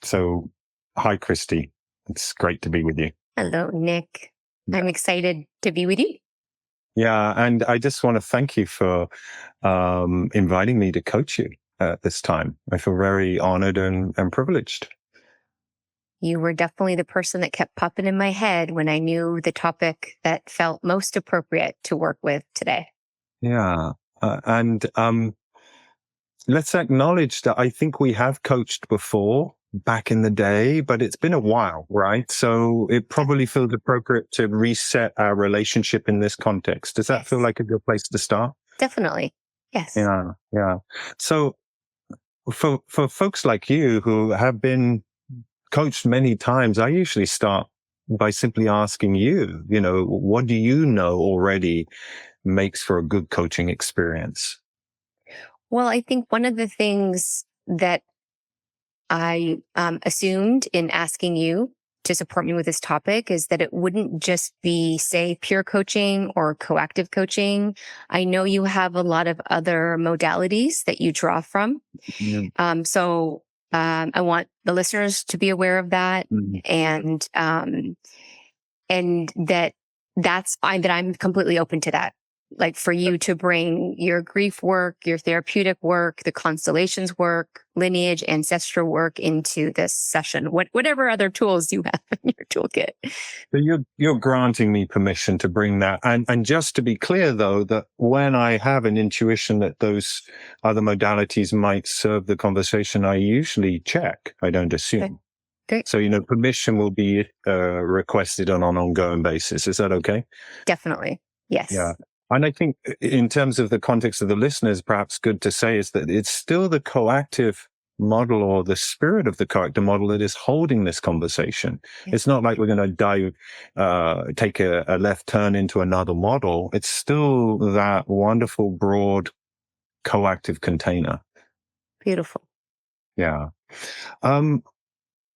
So, hi, Christie. It's great to be with you. Hello, Nick. I'm excited to be with you. Yeah, and I just want to thank you for inviting me to coach you at this time. I feel very honored and privileged. You were definitely the person that kept popping in my head when I knew the topic that felt most appropriate to work with today. Yeah, and let's acknowledge that I think we have coached before back in the day, but it's been a while, right? So it probably feels appropriate to reset our relationship in this context. Does that feel like a good place to start? Definitely. Yes. Yeah. So for folks like you who have been coached many times, I usually start by simply asking you, what do you know already makes for a good coaching experience? Well, I think one of the things that I assumed in asking you to support me with this topic is that it wouldn't just be, say, peer coaching or coactive coaching. I know you have a lot of other modalities that you draw from. So I want the listeners to be aware of that, and that I'm completely open to that. Like for you to bring your grief work, your therapeutic work, the constellations work, lineage, ancestral work into this session, whatever other tools you have in your toolkit. So you're granting me permission to bring that. And just to be clear, though, that when I have an intuition that those other modalities might serve the conversation, I usually check. I don't assume. Okay. Great. So, permission will be requested on an ongoing basis. Is that okay? Definitely. Yes. Yeah. And I think in terms of the context of the listeners, perhaps good to say is that it's still the coactive model or the spirit of the coactive model that is holding this conversation. Yeah. It's not like we're going to take a left turn into another model. It's still that wonderful, broad, coactive container. Beautiful. Yeah.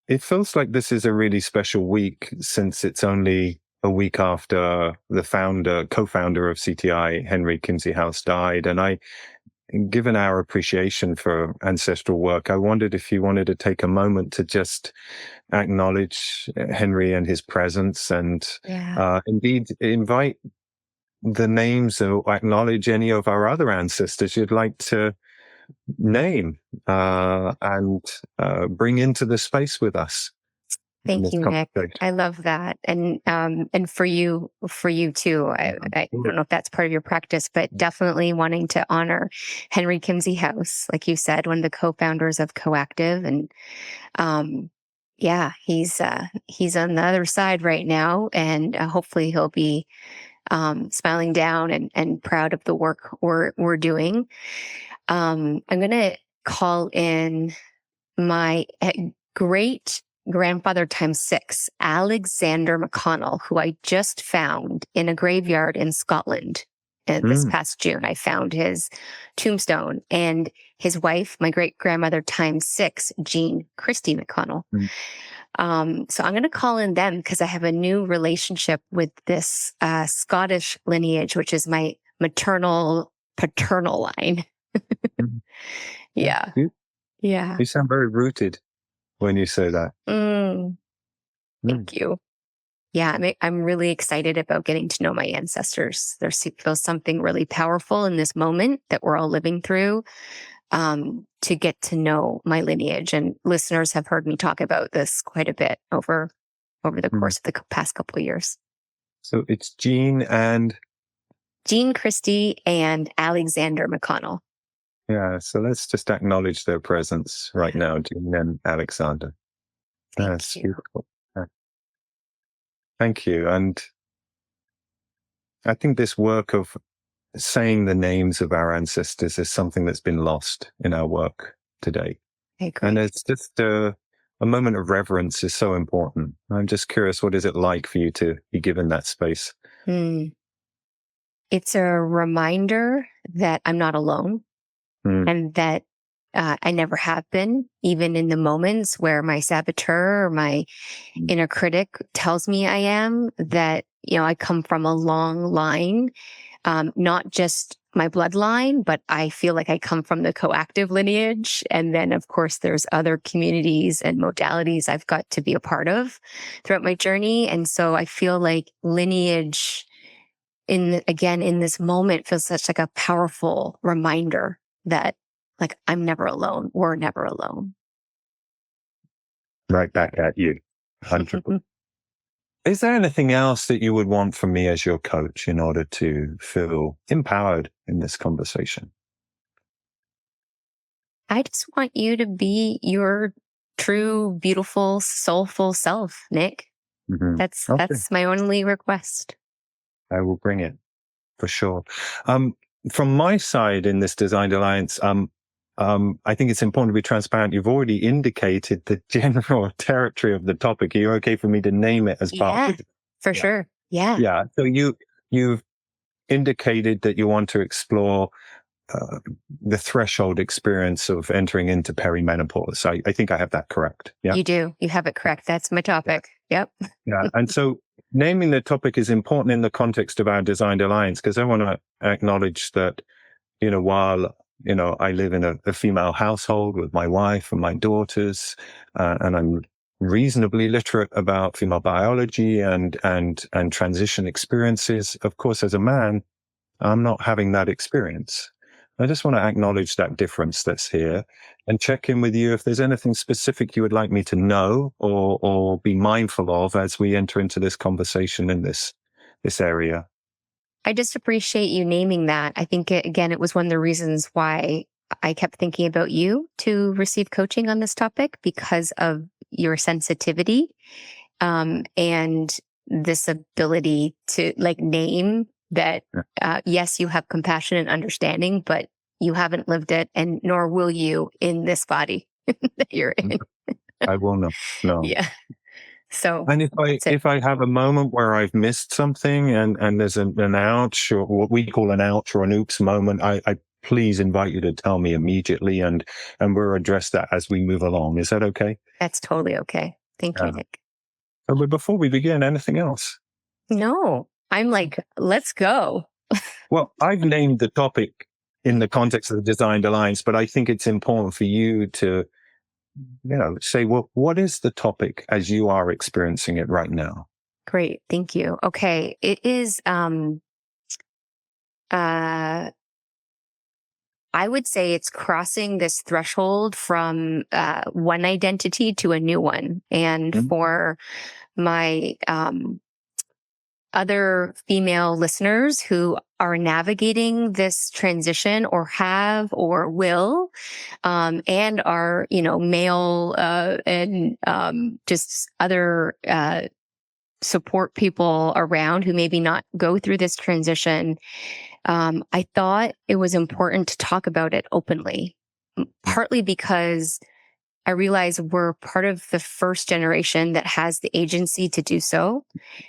It feels like this is a really special week since it's only a week after the co-founder of CTI, Henry Kinsey House, died. And given our appreciation for ancestral work, I wondered if you wanted to take a moment to just acknowledge Henry and his presence and indeed invite the names or acknowledge any of our other ancestors you'd like to name and bring into the space with us. Thank you, Nick. I love that. And for you too. I don't know if that's part of your practice, but definitely wanting to honor Henry Kinsey House, like you said, one of the co-founders of Coactive. And he's on the other side right now, and hopefully he'll be smiling down and proud of the work we're doing. I'm going to call in my great grandfather times 6, Alexander McConnell, who I just found in a graveyard in Scotland this past June. I found his tombstone, and his wife, my great grandmother times 6, Jean Christie McConnell. So I'm going to call in them because I have a new relationship with this Scottish lineage, which is my maternal paternal line. Yeah. You sound very rooted when you say that. Thank you. Yeah, I'm really excited about getting to know my ancestors. There feels something really powerful in this moment that we're all living through, to get to know my lineage. And listeners have heard me talk about this quite a bit over the course of the past couple of years. So it's Jean Christie and Alexander McConnell. Yeah, so let's just acknowledge their presence right now, Jean and Alexander. That's beautiful. Thank you. And I think this work of saying the names of our ancestors is something that's been lost in our work today. And it's just a moment of reverence is so important. I'm just curious, what is it like for you to be given that space? It's a reminder that I'm not alone. And that I never have been, even in the moments where my saboteur or my inner critic tells me I am, that, I come from a long line, not just my bloodline, but I feel like I come from the coactive lineage. And then, of course, there's other communities and modalities I've got to be a part of throughout my journey. And so I feel like lineage in this moment feels such like a powerful reminder that like I'm never alone. We're never alone. Right back at you. 100%. Is there anything else that you would want from me as your coach in order to feel empowered in this conversation? I just want you to be your true, beautiful, soulful self, Nick. Mm-hmm. That's my only request. I will bring it for sure. From my side in this Designed Alliance, I think it's important to be transparent. You've already indicated the general territory of the topic. Are you okay for me to name it as part of it? For sure. Yeah. Yeah. So you've indicated that you want to explore the threshold experience of entering into perimenopause. I think I have that correct. Yeah. You do. You have it correct. That's my topic. Yep. Yeah. And so naming the topic is important in the context of our Designed Alliance, because I want to acknowledge that, while I live in a female household with my wife and my daughters, and I'm reasonably literate about female biology and transition experiences. Of course, as a man, I'm not having that experience. I just want to acknowledge that difference that's here and check in with you if there's anything specific you would like me to know or be mindful of as we enter into this conversation in this area. I just appreciate you naming that. I think, it was one of the reasons why I kept thinking about you to receive coaching on this topic, because of your sensitivity and this ability to name that, yes, you have compassion and understanding, but you haven't lived it, and nor will you in this body that you're in. I will not. No. Yeah. So, and if I have a moment where I've missed something and there's an ouch, or what we call an ouch or an oops moment, I please invite you to tell me immediately, and we'll address that as we move along. Is that okay? That's totally okay. Thank you, Nick. But before we begin, anything else? No, I'm like, let's go. Well, I've named the topic in the context of the Designed Alliance, but I think it's important for you to, say, well, what is the topic as you are experiencing it right now? Great. Thank you. Okay. It is, I would say it's crossing this threshold from one identity to a new one. And for my other female listeners who are navigating this transition or have or will, and are, male and just other support people around who maybe not go through this transition, I thought it was important to talk about it openly, partly because I realize we're part of the first generation that has the agency to do so.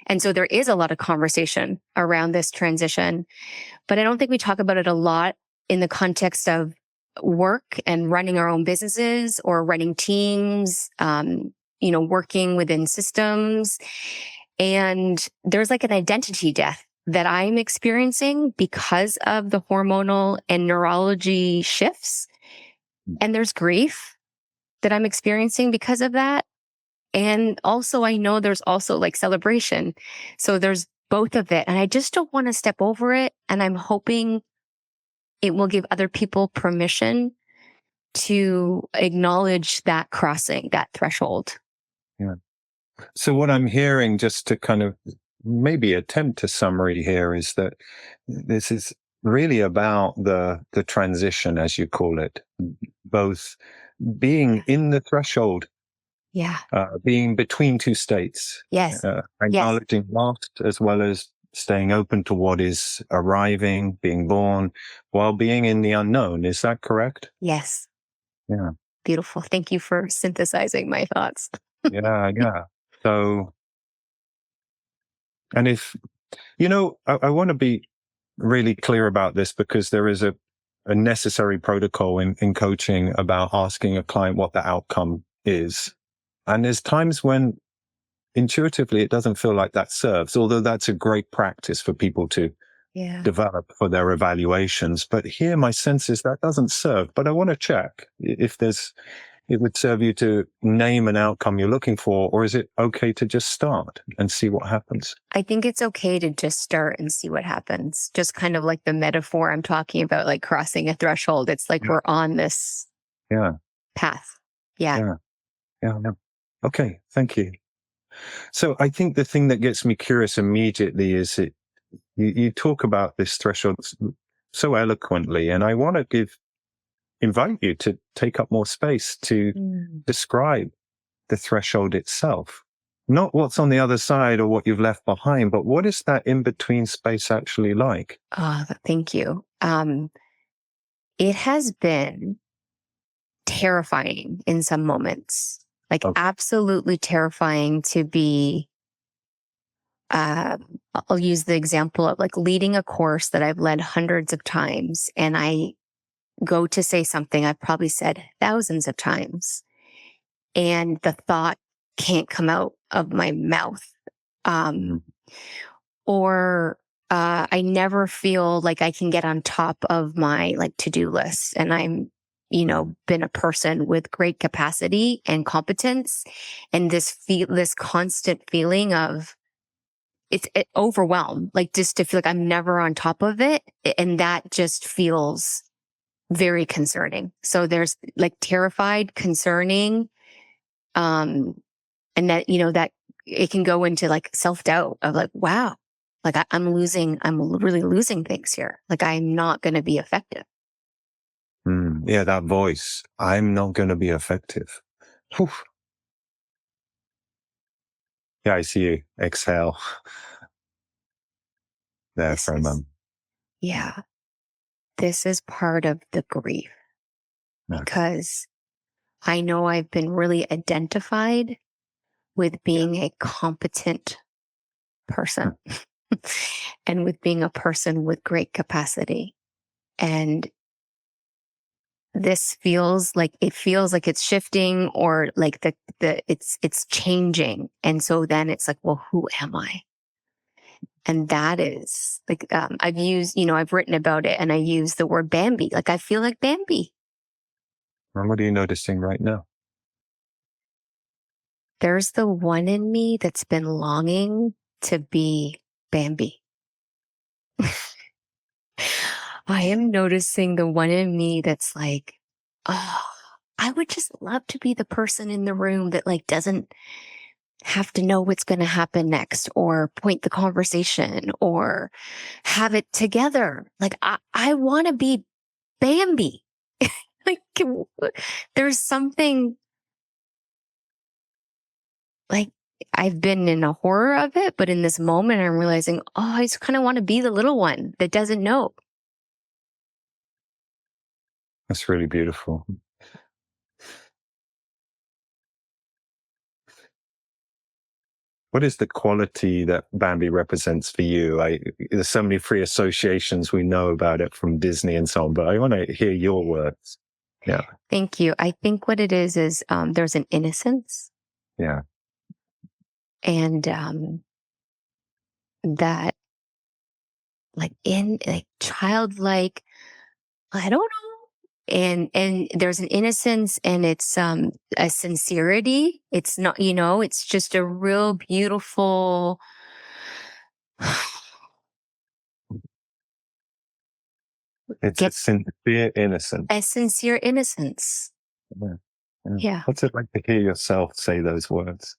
And so there is a lot of conversation around this transition, but I don't think we talk about it a lot in the context of work and running our own businesses or running teams, working within systems. And there's like an identity death that I'm experiencing because of the hormonal and neurology shifts. And there's grief that I'm experiencing because of that. And also, I know there's also celebration. So there's both of it. And I just don't want to step over it. And I'm hoping it will give other people permission to acknowledge that crossing, that threshold. Yeah. So what I'm hearing, just to kind of maybe attempt a summary here, is that this is really about the transition, as you call it, both being in the threshold, being between two states, acknowledging loss, as well as staying open to what is arriving, being born, while being in the unknown. Is that correct? Yes. Yeah. Beautiful. Thank you for synthesizing my thoughts. Yeah. So, and if, I want to be really clear about this, because there is a necessary protocol in coaching about asking a client what the outcome is. And there's times when intuitively it doesn't feel like that serves, although that's a great practice for people to develop for their evaluations. But here, my sense is that doesn't serve. But I want to check if it would serve you to name an outcome you're looking for, or is it okay to just start and see what happens? I think it's okay to just start and see what happens. Just kind of like the metaphor I'm talking about, like crossing a threshold. It's like we're on this path. Yeah. Okay, thank you. So I think the thing that gets me curious immediately is you talk about this threshold so eloquently, and I want to invite you to take up more space to describe the threshold itself. Not what's on the other side or what you've left behind, but what is that in-between space actually like? Thank you. It has been terrifying in some moments, like absolutely terrifying to be, I'll use the example of like leading a course that I've led hundreds of times, and I go to say something I've probably said thousands of times, and the thought can't come out of my mouth. Or I never feel like I can get on top of my like to-do list. And I'm, been a person with great capacity and competence, and this constant feeling of it's overwhelmed, like just to feel like I'm never on top of it. And that just feels very concerning. So there's like terrified, concerning, and that, that it can go into like self-doubt of like, wow, like I'm really losing things here. Like I'm not going to be effective. Yeah, that voice, I'm not going to be effective. Whew. Yeah, I see you. Exhale. There for a moment. Yeah. This is part of the grief because I know I've been really identified with being a competent person and with being a person with great capacity. And this feels like it's shifting, or like it's changing. And so then it's like, well, who am I? And that is like, I've written about it, and I use the word Bambi. Like I feel like Bambi. And what are you noticing right now? There's the one in me that's been longing to be Bambi. I am noticing the one in me that's like, oh, I would just love to be the person in the room that like doesn't have to know what's going to happen next, or point the conversation, or have it together. Like I want to be Bambi. Like there's something like I've been in a horror of it, but in this moment I'm realizing, oh, I just kind of want to be the little one that doesn't know. That's really beautiful. What is the quality that Bambi represents for you? There's so many free associations we know about it from Disney and so on, but I want to hear your words. Yeah. Thank you. I think what it is there's an innocence. Yeah. And that like childlike, I don't know. And there's an innocence, and it's a sincerity. It's not, it's just a real beautiful It's a sincere innocence. A sincere innocence. Yeah. What's it like to hear yourself say those words?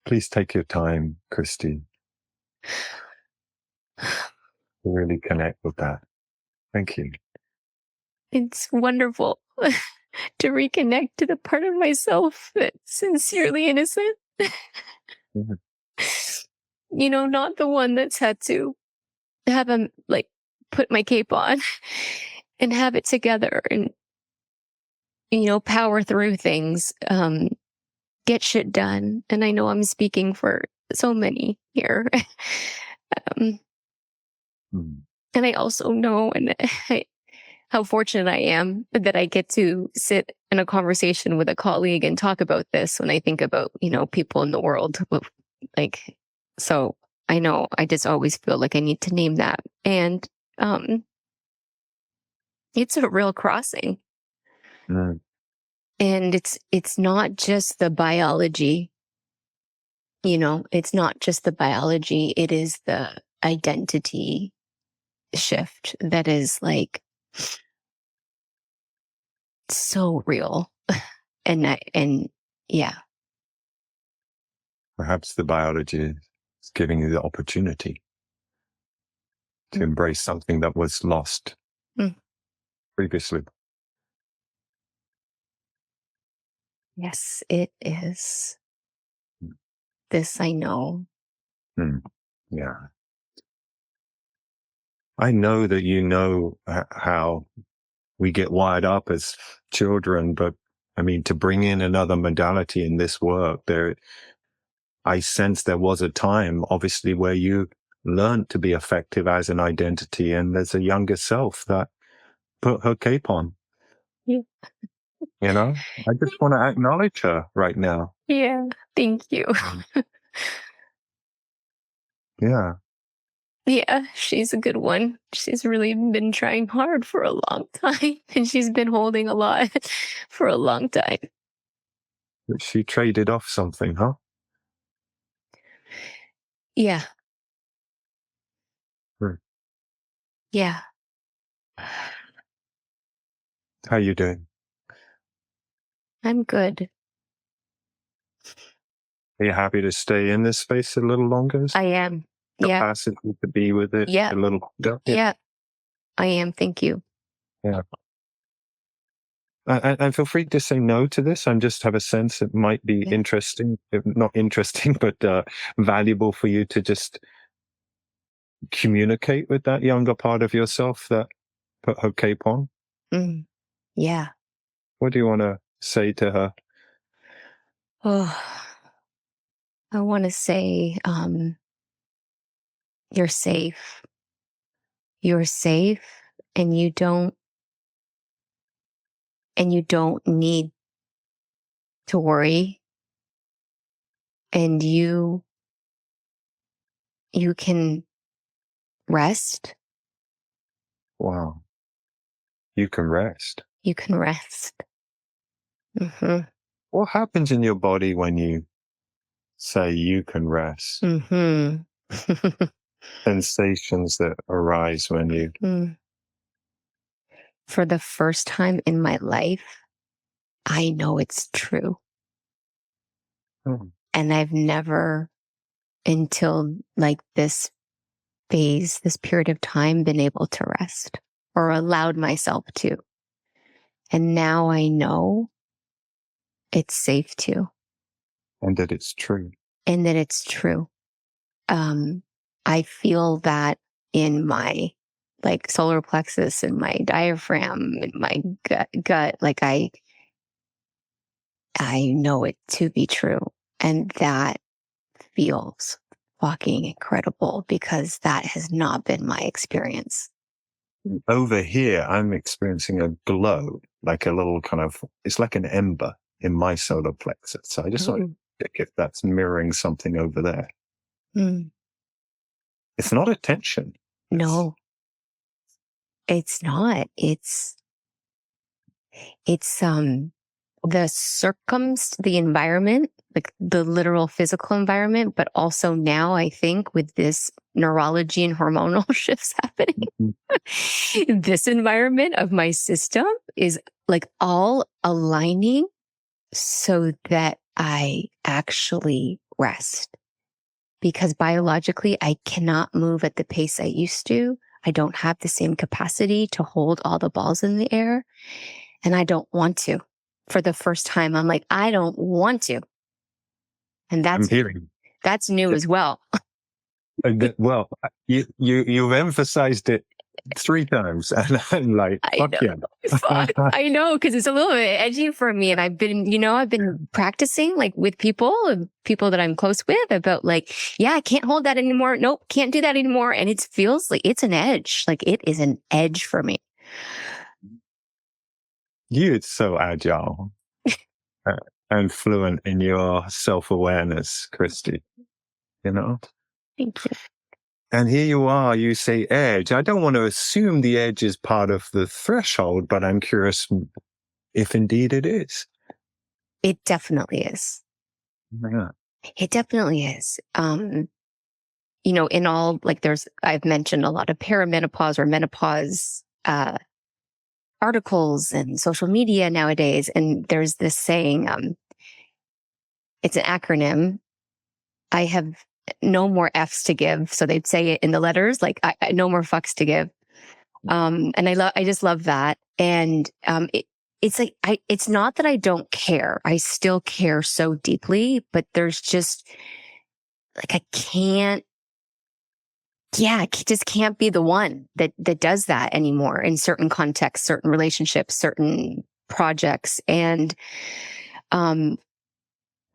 Please take your time, Christie, to really connect with that. Thank you. It's wonderful to reconnect to the part of myself that's sincerely innocent. Not the one that's had to have put my cape on and have it together and, power through things, get shit done. And I know I'm speaking for so many here. And I also know how fortunate I am that I get to sit in a conversation with a colleague and talk about this when I think about, people in the world. Like, so I know I just always feel like I need to name that. And it's a real crossing. Mm. And it's not just the biology, it's not just the biology. It is the identity shift that is like so real. and yeah. Perhaps the biology is giving you the opportunity to embrace something that was lost previously. Yes, it is. This I know. Yeah. I know that you know how we get wired up as children, but I mean, to bring in another modality in this work, I sense there was a time, obviously, where you learned to be effective as an identity, and there's a younger self that put her cape on. Yeah. I just want to acknowledge her right now. Yeah. Thank you. Yeah. Yeah, she's a good one. She's really been trying hard for a long time, and she's been holding a lot for a long time. But she traded off something, huh? Yeah. Hmm. Yeah. How you doing? I'm good. Are you happy to stay in this space a little longer? I am. Yeah. Capacity to be with it Yeah. a little longer? Yeah. I am. Thank you. Yeah. And feel free to say no to this. I just have a sense it might be interesting, if not interesting, but valuable for you to just communicate with that younger part of yourself that put her cape on. Yeah. What do you want to say to her? Oh, I want to say, you're safe. You're safe, and you don't need to worry. And you can rest. Wow. You can rest. You can rest. Mm-hmm. What happens in your body when you say you can rest? Mm-hmm. Sensations that arise when you... For the first time in my life, I know it's true. And I've never, until like this phase, this period of time, been able to rest or allowed myself to. And now I know it's safe to. And that it's true. And that it's true. I feel that in my like solar plexus and my diaphragm and my gut. Like I know it to be true. And that feels fucking incredible because that has not been my experience. Over here, I'm experiencing a glow, like a little kind of, it's like an ember in my solar plexus. So I just want to check if that's mirroring something over there. It's not a tension. No, it's not. It's the environment, like the literal physical environment, but also now I think with this neurology and hormonal shifts happening, this environment of my system is like all aligning so that I actually rest. Because biologically, I cannot move at the pace I used to. I don't have the same capacity to hold all the balls in the air. And I don't want to. For the first time, I'm like, I don't want to. And that's new as well. Well, you've emphasized it 3 times, and I'm like, fuck yeah. I know, because it's a little bit edgy for me. And I've been practicing like with people that I'm close with about like, yeah, I can't hold that anymore. Nope, can't do that anymore. And it feels like it's an edge. Like it is an edge for me. You're so agile uh, and fluent in your self-awareness, Christie, you know? Thank you. And here you are, you say edge. I don't want to assume the edge is part of the threshold, but I'm curious if indeed it is. It definitely is. Yeah. It definitely is. In all, like I've mentioned a lot of perimenopause or menopause articles and social media nowadays. And there's this saying, it's an acronym. I have no more F's to give. So they'd say it in the letters, like I no more fucks to give. And I just love that. And, it's like, it's not that I don't care. I still care so deeply, but there's just like, I just can't be the one that does that anymore in certain contexts, certain relationships, certain projects. And,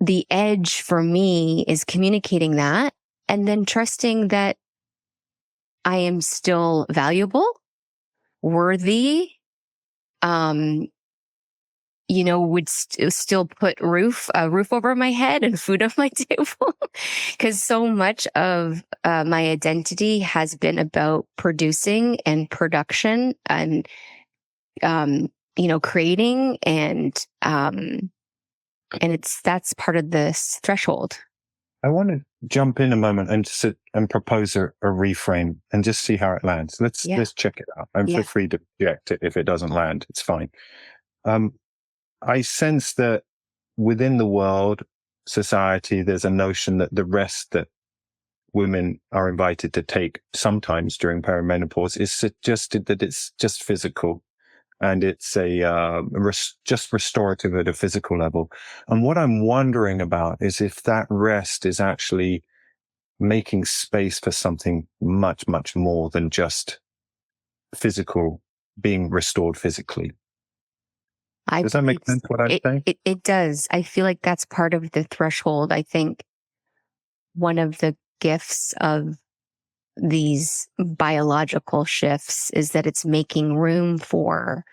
the edge for me is communicating that and then trusting that I am still valuable, worthy, would still put a roof over my head and food on my table. Because so much of my identity has been about producing and production and, creating and that's part of this threshold. I want to jump in a moment and sit and propose a reframe and just see how it lands. Let's check it out. And feel free to reject it if it doesn't land. It's fine. I sense that within the world, society, there's a notion that the rest that women are invited to take sometimes during perimenopause is suggested that it's just physical and it's just restorative at a physical level. And what I'm wondering about is if that rest is actually making space for something much, much more than just physical, being restored physically. Does that make sense what I'm saying? It does. I feel like that's part of the threshold. I think one of the gifts of these biological shifts is that it's making room for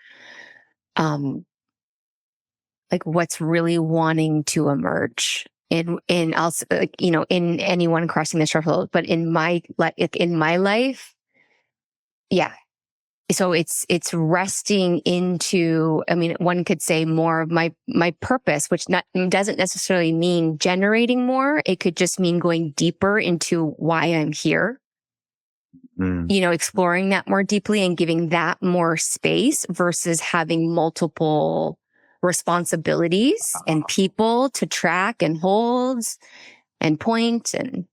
like what's really wanting to emerge in also in anyone crossing the threshold, but in my life, yeah. So it's resting into, I mean, one could say more of my purpose, which doesn't necessarily mean generating more. It could just mean going deeper into why I'm here. Exploring that more deeply and giving that more space versus having multiple responsibilities and people to track and hold and point. And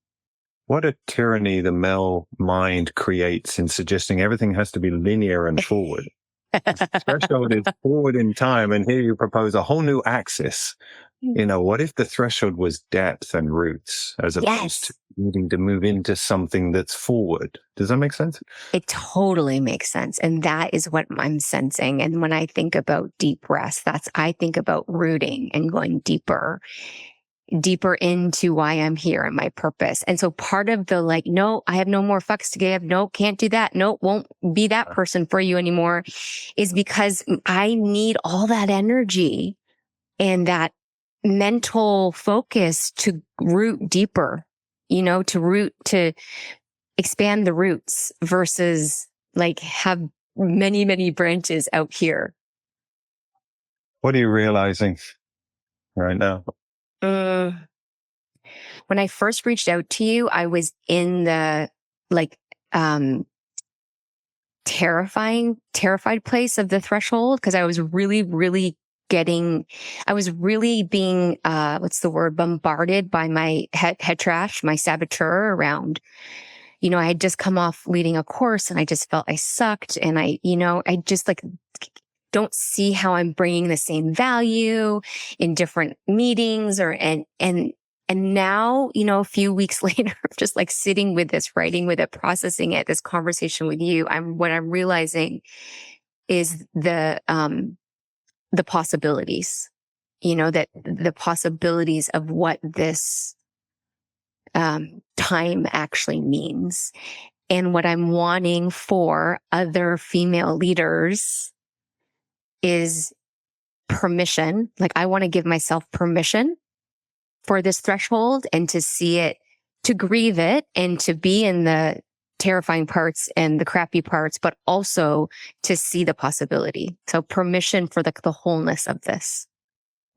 what a tyranny the male mind creates in suggesting everything has to be linear and forward. The threshold is forward in time, and here you propose a whole new axis. What if the threshold was depth and roots as opposed to needing to move into something that's forward? Does that make sense? It totally makes sense. And that is what I'm sensing. And when I think about deep rest, I think about rooting and going deeper into why I'm here and my purpose. And so part of the no, I have no more fucks to give. No, can't do that. No, won't be that person for you anymore is because I need all that energy and that mental focus to root deeper, to expand the roots versus have many, many branches out here. What are you realizing right now? When I first reached out to you, I was in the terrified place of the threshold because I was really, really being, bombarded by my head trash, my saboteur around, I had just come off leading a course and I just felt I sucked. And I just don't see how I'm bringing the same value in different meetings and now, a few weeks later, just sitting with this, writing with it, processing it, this conversation with you, what I'm realizing is the possibilities, that the possibilities of what this time actually means. And what I'm wanting for other female leaders is permission. Like, I want to give myself permission for this threshold and to see it, to grieve it, and to be in the terrifying parts and the crappy parts, but also to see the possibility. So permission for the wholeness of this.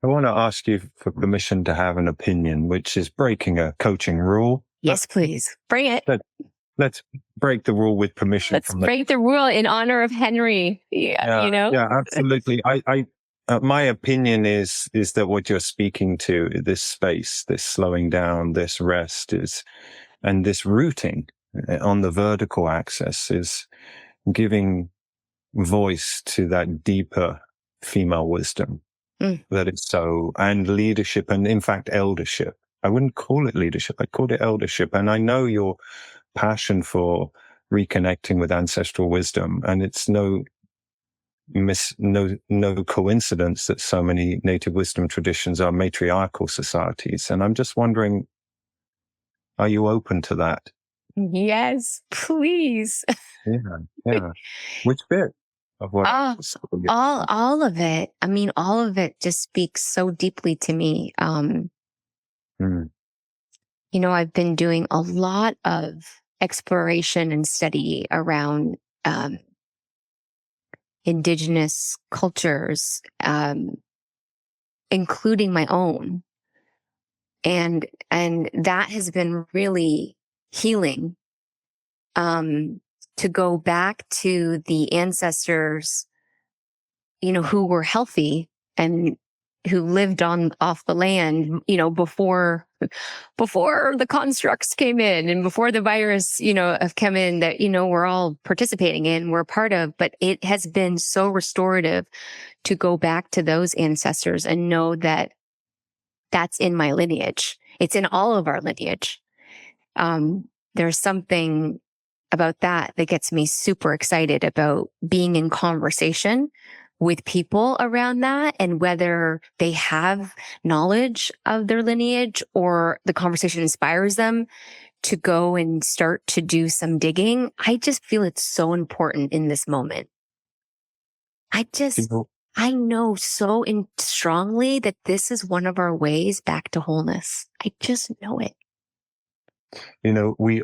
I want to ask you for permission to have an opinion, which is breaking a coaching rule. Yes, please. Bring it. Let's break the rule with permission. Let's break the rule in honor of Henry. Yeah, Yeah, absolutely. My opinion is that what you're speaking to, this space, this slowing down, this rest and this rooting on the vertical axis is giving voice to that deeper female wisdom that is and leadership, and in fact, eldership. I wouldn't call it leadership. I'd call it eldership. And I know your passion for reconnecting with ancestral wisdom, and it's no coincidence that so many native wisdom traditions are matriarchal societies. And I'm just wondering, are you open to that? Yes, please. Yeah. Which bit of what? All of it. I mean, all of it just speaks so deeply to me. I've been doing a lot of exploration and study around indigenous cultures, including my own. And that has been really healing, to go back to the ancestors, who were healthy and who lived off the land, before the constructs came in and before the virus, have come in that, we're all participating in, we're part of. But it has been so restorative to go back to those ancestors and know that that's in my lineage. It's in all of our lineage. There's something about that gets me super excited about being in conversation with people around that, and whether they have knowledge of their lineage or the conversation inspires them to go and start to do some digging. I just feel it's so important in this moment. I know so strongly that this is one of our ways back to wholeness. I just know it. We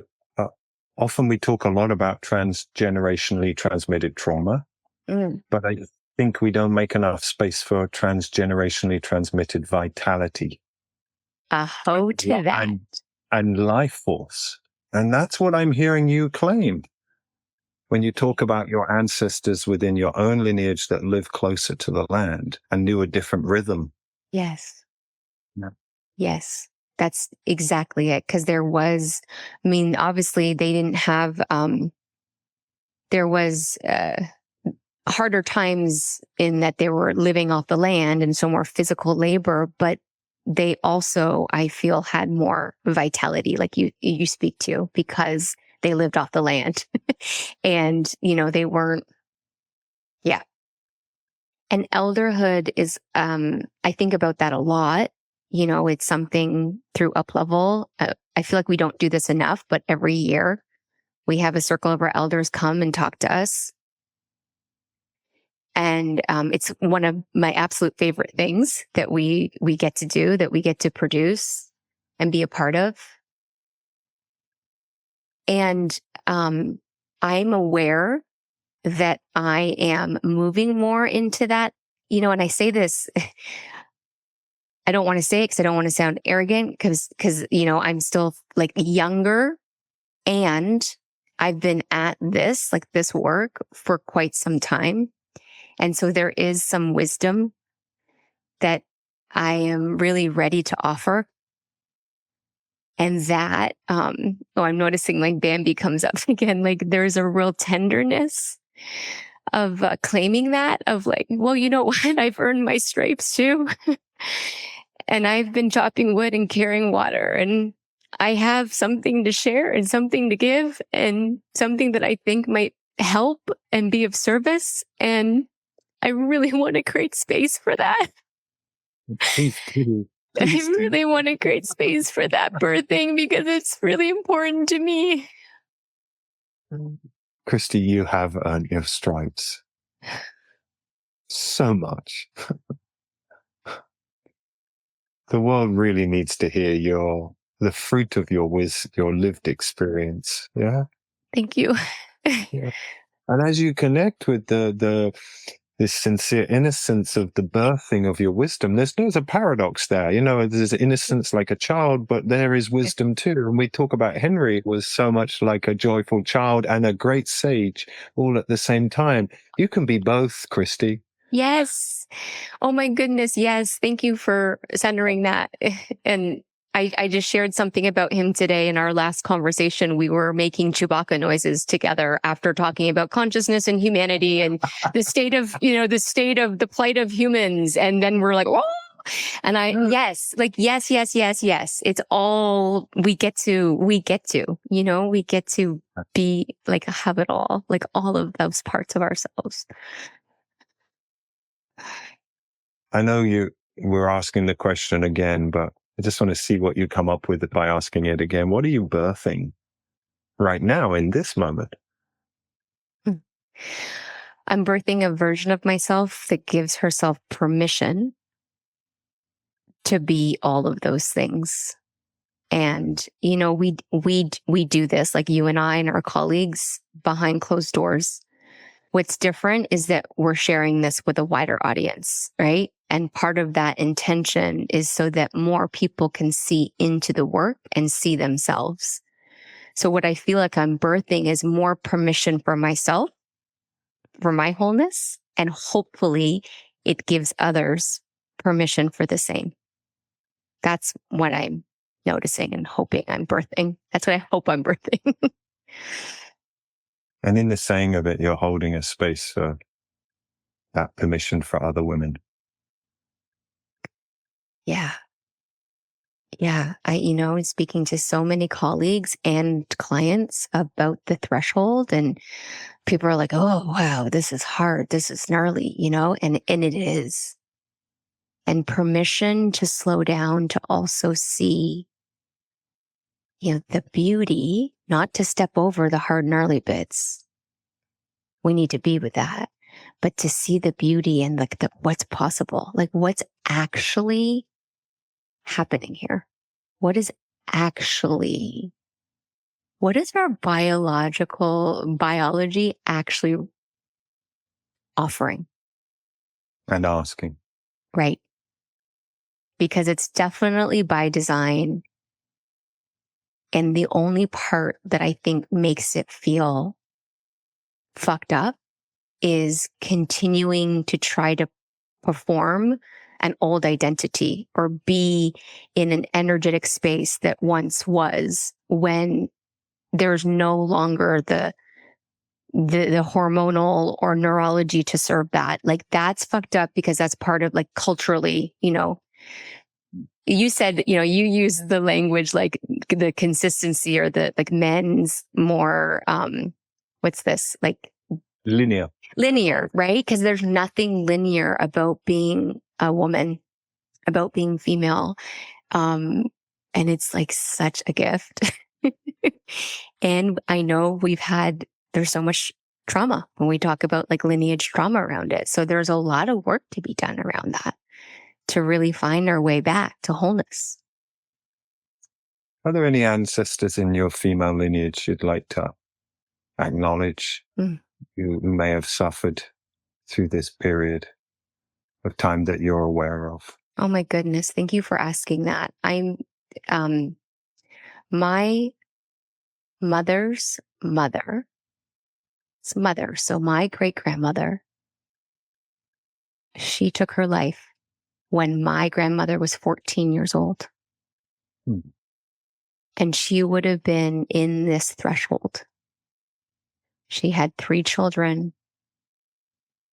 often we talk a lot about transgenerationally transmitted trauma, but I think we don't make enough space for transgenerationally transmitted vitality. To that. And life force. And that's what I'm hearing you claim when you talk about your ancestors within your own lineage that live closer to the land and knew a different rhythm. Yes. Yeah. Yes. That's exactly it. Because obviously they didn't have, there was harder times in that they were living off the land and so more physical labor, but they also, I feel, had more vitality, like you speak to, because they lived off the land and, they weren't, yeah. And elderhood is, I think about that a lot. It's something through UpLevel. I feel like we don't do this enough, but every year we have a circle of our elders come and talk to us. And it's one of my absolute favorite things that we get to do, that we get to produce and be a part of. And I'm aware that I am moving more into that, and I say this, I don't want to say it because I don't want to sound arrogant because, I'm still like younger, and I've been at this work for quite some time. And so there is some wisdom that I am really ready to offer. And that, I'm noticing like Bambi comes up again, like there's a real tenderness of claiming that, of like, well, you know what? I've earned my stripes too. And I've been chopping wood and carrying water, and I have something to share and something to give and something that I think might help and be of service. And I really want to create space for that. Please do. I really want to create space for that birthing because it's really important to me. Christie, you have earned your stripes so much. The world really needs to hear the fruit of your lived experience. Yeah. Thank you. Yeah. And as you connect with this sincere innocence of the birthing of your wisdom, there's a paradox there. There's innocence like a child, but there is wisdom too. And we talk about Henry was so much like a joyful child and a great sage all at the same time. You can be both, Christie. Yes. Oh my goodness. Yes. Thank you for centering that. And I just shared something about him today in our last conversation. We were making Chewbacca noises together after talking about consciousness and humanity and the state of the plight of humans. And then we're like, oh, and yes, yes, yes, yes, yes. It's all we get to be like, have it all, like all of those parts of ourselves. I know you were asking the question again, but I just want to see what you come up with by asking it again. What are you birthing right now in this moment? I'm birthing a version of myself that gives herself permission to be all of those things. And, we do this, like you and I and our colleagues, behind closed doors. What's different is that we're sharing this with a wider audience, right? And part of that intention is so that more people can see into the work and see themselves. So what I feel like I'm birthing is more permission for myself, for my wholeness, and hopefully it gives others permission for the same. That's what I'm noticing and hoping I'm birthing. That's what I hope I'm birthing. And in the saying of it, you're holding a space for that permission for other women. Yeah. Yeah. Speaking to so many colleagues and clients about the threshold, and people are like, oh, wow, this is hard. This is gnarly, and it is. And permission to slow down, to also see, the beauty, not to step over the hard, gnarly bits. We need to be with that, but to see the beauty and like what's possible, like what's actually happening here. What is our biology actually offering? And asking. Right. Because it's definitely by design. And the only part that I think makes it feel fucked up is continuing to try to perform an old identity or be in an energetic space that once was, when there's no longer the hormonal or neurology to serve that. Like, that's fucked up, because that's part of, like, culturally, you said, you use the language like the consistency, or the like men's more, what's this? Like Linear, right? Because there's nothing linear about being a woman, about being female. And it's like such a gift. And I know there's so much trauma when we talk about like lineage trauma around it. So there's a lot of work to be done around that to really find our way back to wholeness. Are there any ancestors in your female lineage you'd like to acknowledge who may have suffered through this period of time that you're aware of? Oh my goodness. Thank you for asking that. My mother's mother, so my great grandmother, she took her life when my grandmother was 14 years old. And she would have been in this threshold. She had 3 children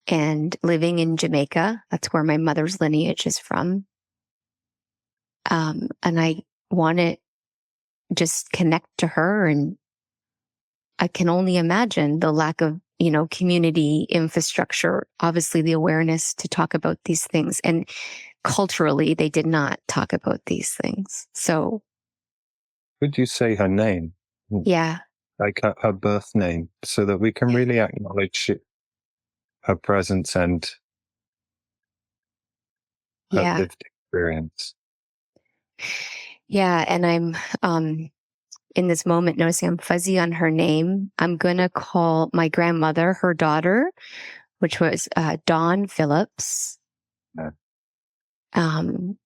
and living in Jamaica. That's where my mother's lineage is from. And I want to just connect to her, and I can only imagine the lack of, community infrastructure, obviously the awareness to talk about these things. And culturally, they did not talk about these things. So. Could you say her name? Yeah. Like her birth name, so that we can really acknowledge her presence and her lived experience. Yeah. And I'm in this moment noticing I'm fuzzy on her name. I'm going to call my grandmother, her daughter, which was Dawn Phillips. Yeah. And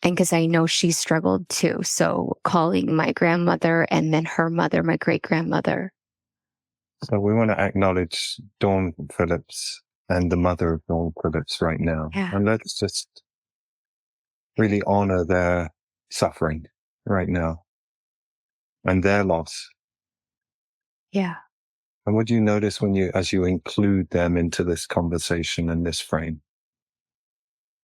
because I know she struggled too. So calling my grandmother and then her mother, my great grandmother. So we want to acknowledge Dawn Phillips and the mother of Dawn Phillips right now. Yeah. And let's just really honor their suffering right now and their loss. Yeah. And what do you notice as you include them into this conversation and this frame?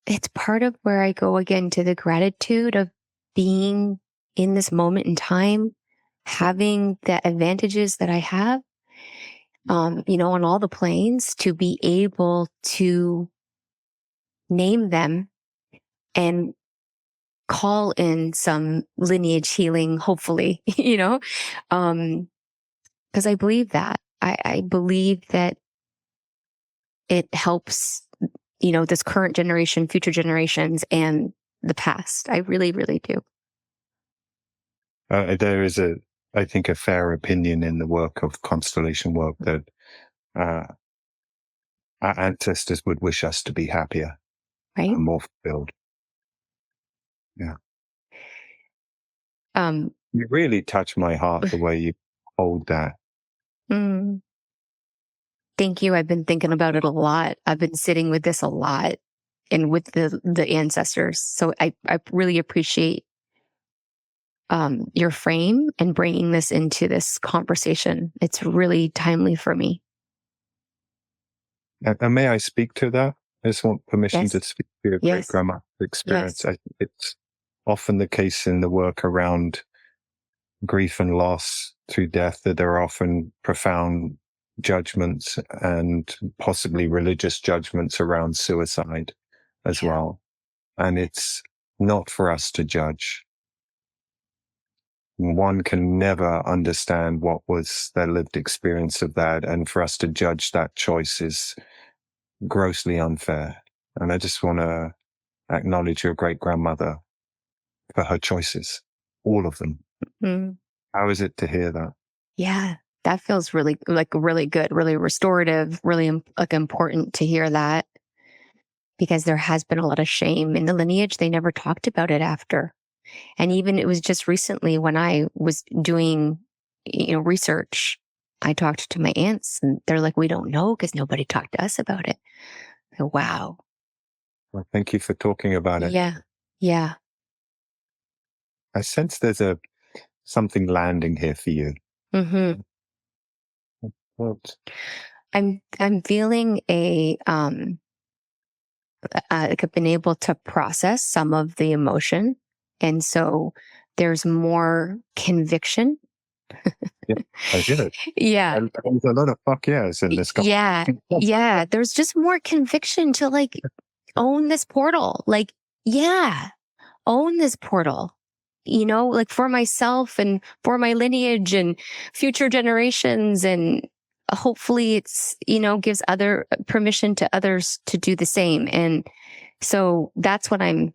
It's part of where I go again to the gratitude of being in this moment in time, having the advantages that I have, on all the planes, to be able to name them and call in some lineage healing, hopefully, because I believe that. I believe that it helps, this current generation, future generations, and the past. I really, really do. There is I think, a fair opinion in the work of constellation work that our ancestors would wish us to be happier Right. and more fulfilled. Yeah. You really touch my heart the way you hold that. Mm, thank you. I've been thinking about it a lot. I've been sitting with this a lot and with the ancestors. So I really appreciate your frame and bringing this into this conversation. It's really timely for me. And may I speak to that? I just want permission to Yes. speak to your great Yes. grandma's experience. Yes. It's often the case in the work around grief and loss through death that there are often profound judgments and possibly religious judgments around suicide as well. And it's not for us to judge. One can never understand what was their lived experience of that. And for us to judge that choice is grossly unfair. And I just want to acknowledge your great grandmother for her choices, all of them. Mm. How is it to hear that? Yeah, that feels really really good, really restorative, really important to hear that, because there has been a lot of shame in the lineage. They never talked about it after. And even it was just recently when I was doing, research, I talked to my aunts and they're like, we don't know because nobody talked to us about it. So, wow. Well, thank you for talking about it. Yeah. Yeah. I sense there's something landing here for you. Hmm. What? I'm feeling like I've been able to process some of the emotion. And so there's more conviction. Yeah, I get it. Yeah. And there's a lot of fuck yes in this Yeah. Yeah. There's just more conviction to own this portal. Yeah, own this portal, for myself and for my lineage and future generations. And hopefully it's, gives other permission to others to do the same. And so that's what I'm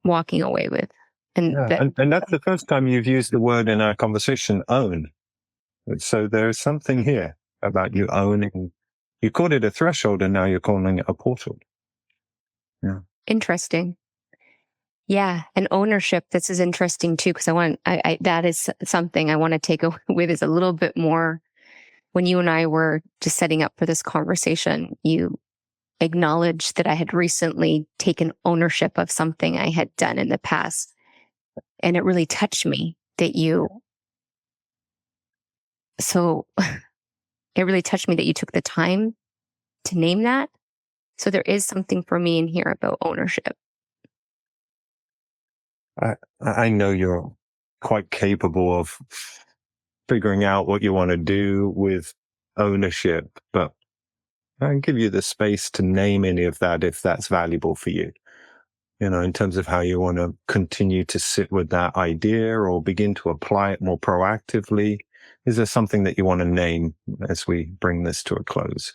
walking away with. And Yeah, and that's the first time you've used the word in our conversation, own. So there's something here about you owning. You called it a threshold and now you're calling it a portal. Yeah. interesting. Yeah. And ownership. This is interesting too, because that is something I want to take away with, is a little bit more. When you and I were just setting up for this conversation, you acknowledged that I had recently taken ownership of something I had done in the past. And it really touched me so it really touched me that you took the time to name that. So there is something for me in here about ownership. I know you're quite capable of figuring out what you want to do with ownership, but I can give you the space to name any of that if that's valuable for you. In terms of how you want to continue to sit with that idea or begin to apply it more proactively. Is there something that you want to name as we bring this to a close?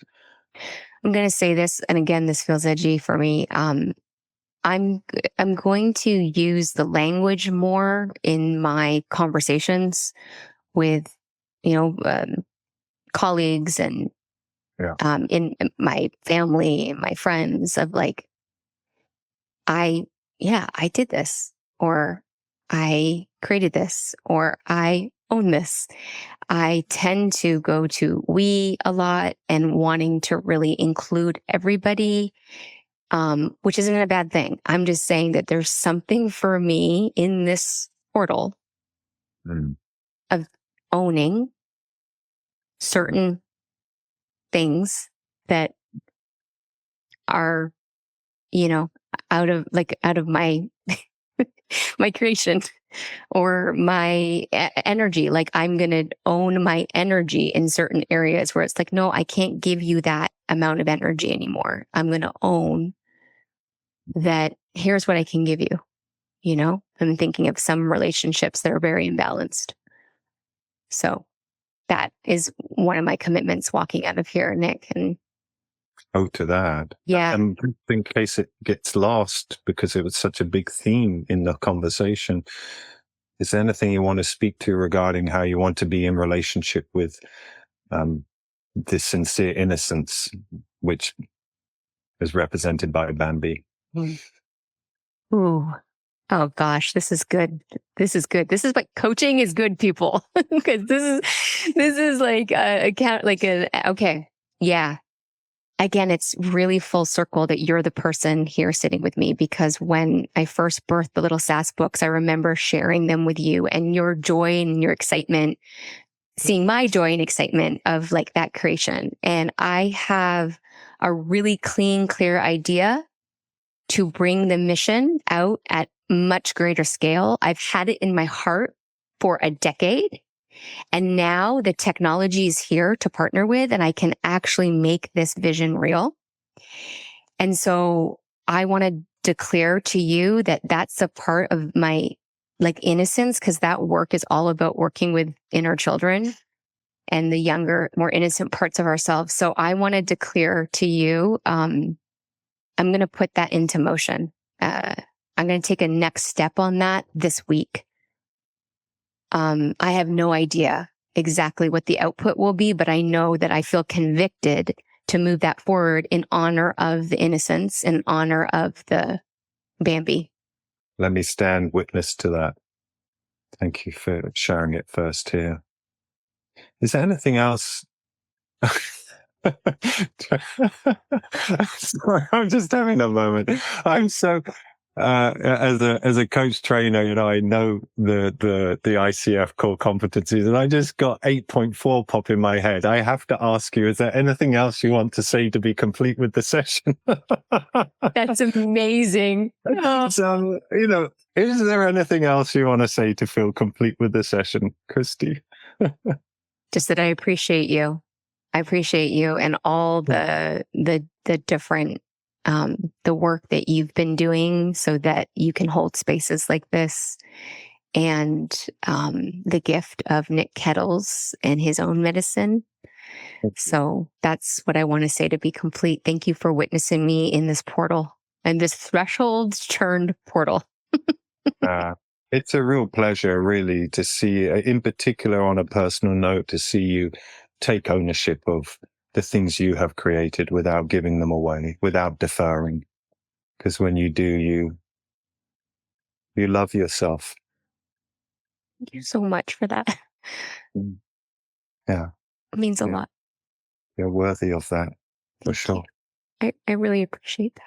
I'm going to say this, and again, this feels edgy for me. I'm going to use the language more in my conversations with, you know, colleagues and Yeah. in my family and my friends of like, I did this, or I created this, or I own this. I tend to go to we a lot and wanting to really include everybody, which isn't a bad thing. I'm just saying that there's something for me in this portal Mm. of owning certain things that are, you know, out of my my creation or my energy. Like I'm going to own my energy in certain areas where it's like, no, I can't give you that amount of energy anymore. I'm going to own that. Here's what I can give you. You know, I'm thinking of some relationships that are very imbalanced. So that is one of my commitments walking out of here, Nick. And Oh, to that. yeah, And in case it gets lost, because it was such a big theme in the conversation, is there anything you want to speak to regarding how you want to be in relationship with this sincere innocence, which is represented by Bambi? ooh, oh gosh, this is good. This is good. This is what coaching is good, people. Because this is like a account, like a okay, yeah. Again, it's really full circle that you're the person here sitting with me, because when I first birthed the Little Sass books, I remember sharing them with you and your joy and your excitement, seeing my joy and excitement of like that creation. And I have a really clean, clear idea to bring the mission out at much greater scale. I've had it in my heart for a decade. And now the technology is here to partner with, and I can actually make this vision real. And so I want to declare to you that that's a part of my like innocence, because that work is all about working with inner children and the younger, more innocent parts of ourselves. So I want to declare to you, I'm going to put that into motion. I'm going to take a next step on that this week. I have no idea exactly what the output will be, but I know that I feel convicted to move that forward in honor of the innocence, in honor of the Bambi. Let me stand witness to that. Thank you for sharing it first here. Is there anything else? Sorry, I'm just having a moment. I'm so as a coach trainer, you know, I know the ICF core competencies, and I just got 8.4 pop in my head. I have to ask you: is there anything else you want to say to be complete with the session? That's amazing. So, you know, is there anything else you want to say to feel complete with the session, Christie? Just that I appreciate you. I appreciate you and all the different the work that you've been doing so that you can hold spaces like this, and the gift of Nick Kettles and his own medicine. So that's what I want to say to be complete. Thank you for witnessing me in this portal and this threshold churned portal. It's a real pleasure, really, to see, in particular on a personal note, to see you take ownership of the things you have created without giving them away, without deferring. Because when you do, you love yourself. Thank you so much for that. Mm. Yeah, It means a yeah. lot. You're worthy of that, for Thank sure. you. I really appreciate that.